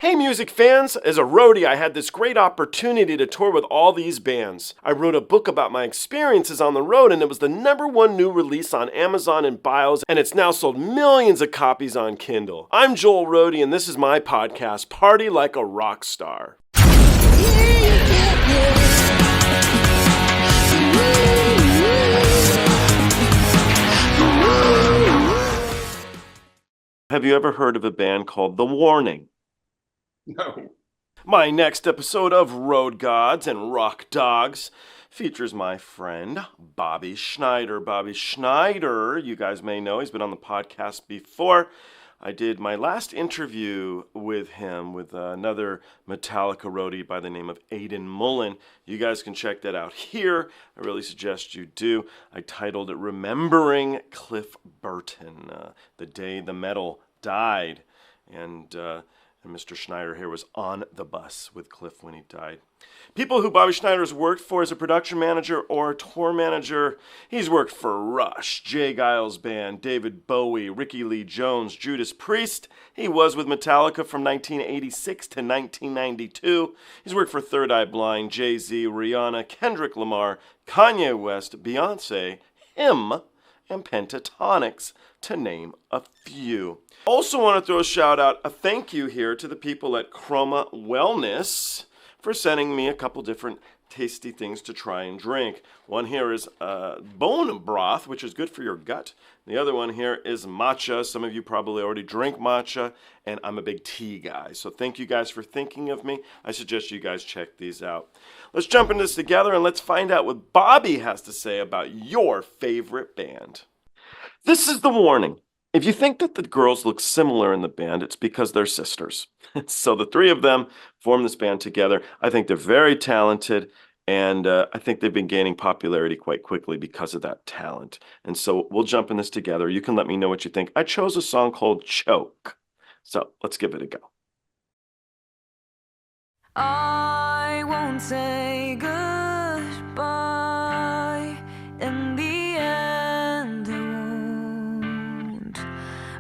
Hey music fans, as a roadie I had this great opportunity to tour with all these bands. I wrote a book about my experiences on the road and it was the #1 new release on Amazon and Geils, and it's now sold millions of copies on Kindle. I'm Joel Roadie and this is my podcast, Party Like a Rock Star. Have you ever heard of a band called The Warning? No. My next episode of Road Gods and Rock Dogs features my friend Bobby Schneider. Bobby Schneider, you guys may know, he's been on the podcast before. I did my last interview with him with another Metallica roadie by the name of Aidan Mullen. You guys can check that out here. I really suggest you do. I titled it Remembering Cliff Burton, the day the metal died. And Mr. Schneider here was on the bus with Cliff when he died. People who Bobby Schneider has worked for as a production manager or a tour manager. He's worked for Rush, Geils Band, David Bowie, Ricki Lee Jones, Judas Priest. He was with Metallica from 1986 to 1992. He's worked for Third Eye Blind, Jay-Z, Rihanna, Kendrick, Lamar, Kanye West, Beyoncé, him, and Pentatonix, to name a few. Also want to throw a shout out, a thank you here to the people at Chroma Wellness for sending me a couple different tasty things to try and drink. One here is bone broth, which is good for your gut. The other one here is matcha. Some of you probably already drink matcha, and I'm a big tea guy. So thank you guys for thinking of me. I suggest you guys check these out. Let's jump into this together and let's find out what Bobby has to say about your favorite band. This is The Warning. If you think that the girls look similar in the band, it's because they're sisters. So the three of them form this band together. I think they're very talented, and I think they've been gaining popularity quite quickly because of that talent. And so we'll jump in this together. You can let me know what you think. I chose a song called Choke. So let's give it a go. I won't say goodbye. In the end, it won't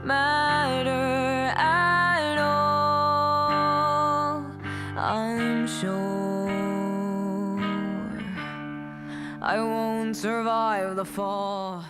matter at all. I'm sure I won't survive the fall.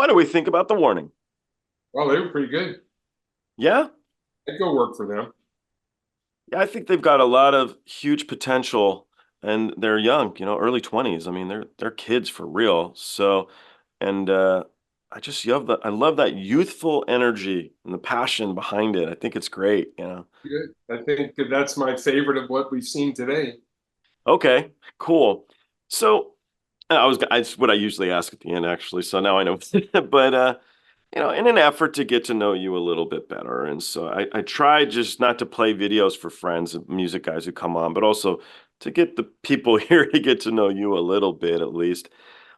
what do we think about the Warning? Well, they were pretty good. Yeah? I'd go work for them. Yeah, I think they've got a lot of huge potential, and they're young, early 20s. I mean, they're kids for real. So, and I love that youthful energy and the passion behind it. I think it's great. Good. I think that's my favorite of what we've seen today. Okay, cool. So, it's what I usually ask at the end, actually. So now I know. But in an effort to get to know you a little bit better. And so I try just not to play videos for friends and music guys who come on, but also to get the people here to get to know you a little bit at least.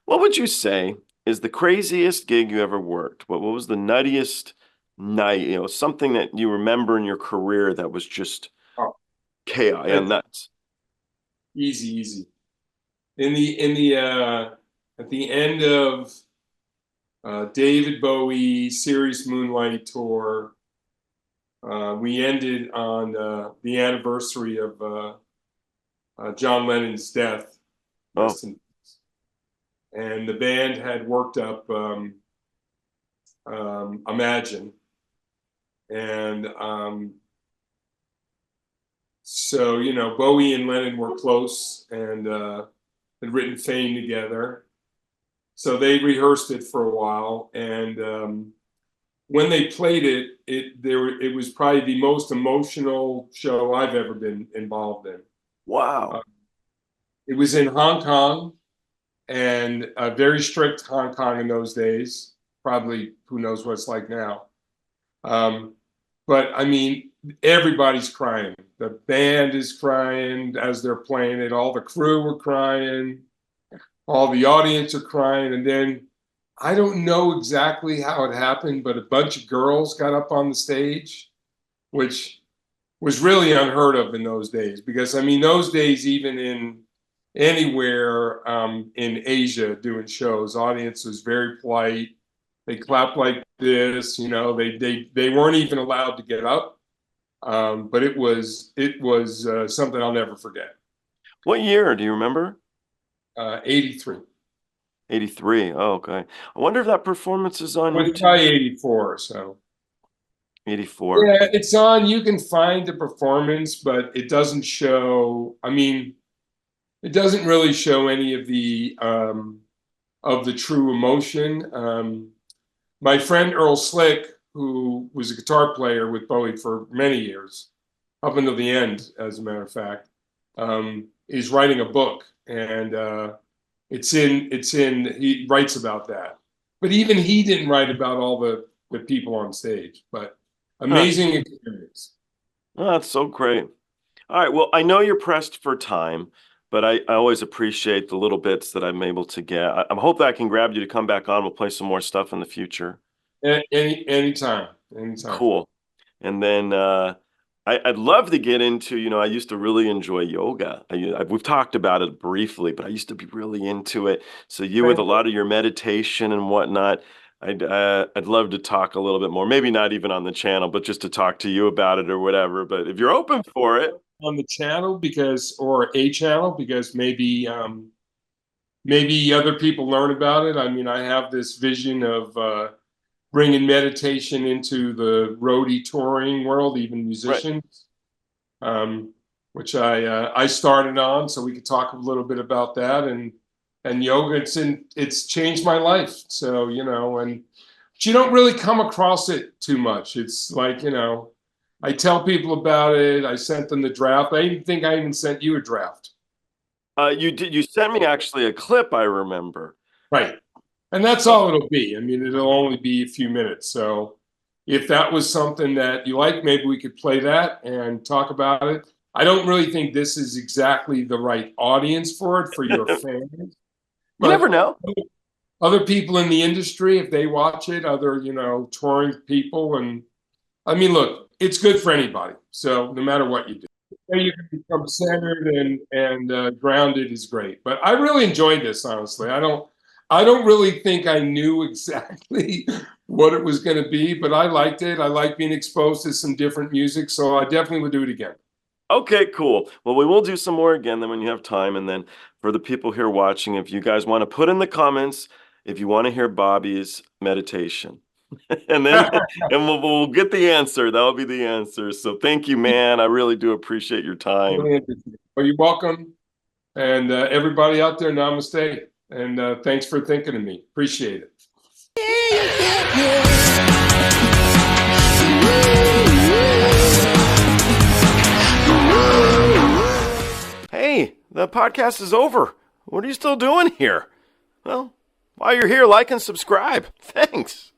What would you say is the craziest gig you ever worked? What was the nuttiest night, something that you remember in your career that was just Oh, chaos and nuts? easy. At the end of David Bowie Serious Moonlight tour, we ended on the anniversary of John Lennon's death. Oh, And the band had worked up Imagine. And so, Bowie and Lennon were close and had written Fame together. So they rehearsed it for a while. And when they played it, it was probably the most emotional show I've ever been involved in. wow. It was in Hong Kong, and a very strict Hong Kong in those days. Probably who knows what it's like now. But I mean, everybody's crying. The band is crying as they're playing it. All the crew were crying. All the audience are crying. And then I don't know exactly how it happened, but a bunch of girls got up on the stage, which was really unheard of in those days. Because, I mean, those days, even in anywhere in Asia doing shows, audience was very polite. They clapped like this, they weren't even allowed to get up. But it was something I'll never forget. What year do you remember? 83. 83. Oh, okay. I wonder if that performance is on Well, YouTube. probably 84 or so. 84. Yeah, it's on. You can find the performance, but it doesn't show. I mean, it doesn't really show any of the true emotion. My friend Earl Slick, who was a guitar player with Bowie for many years, up until the end, as a matter of fact, is writing a book, and he writes about that. But even he didn't write about all the people on stage. But amazing experience. Oh, that's so great. All right. Well, I know you're pressed for time, but I always appreciate the little bits that I'm able to get. I hope that I can grab you to come back on. We'll play some more stuff in the future. Anytime. Cool. And then I'd love to get into, I used to really enjoy yoga. We've talked about it briefly, but I used to be really into it. So you with a lot of your meditation and whatnot, I'd love to talk a little bit more. Maybe not even on the channel, but just to talk to you about it or whatever. But if you're open for it. On the channel or a channel, because maybe other people learn about it. I mean, I have this vision of bringing meditation into the roadie touring world, even musicians, right. Which I started on, so we could talk a little bit about that and yoga. It's changed my life. So but you don't really come across it too much. It's like I tell people about it. I sent them the draft. I think I even sent you a draft. You did. You sent me actually a clip, I remember. Right. And that's all it'll be. I mean, it'll only be a few minutes. So if that was something that you like, maybe we could play that and talk about it. I don't really think this is exactly the right audience for it, for your fans. You never know. Other people in the industry, if they watch it, other, touring people. And I mean, look, it's good for anybody. So no matter what you do, you can become centered and grounded is great. But I really enjoyed this, honestly. I don't really think I knew exactly what it was going to be, but I liked it. I like being exposed to some different music, so I definitely would do it again. Okay, cool. Well, we will do some more again then when you have time. And then for the people here watching, if you guys want to put in the comments if you want to hear Bobby's meditation. And then and we'll get the answer. That'll be the answer. So thank you, man. I really do appreciate your time. Well, you're welcome. And everybody out there, namaste. And thanks for thinking of me. Appreciate it. Hey, the podcast is over. What are you still doing here? Well, while you're here, like and subscribe. Thanks.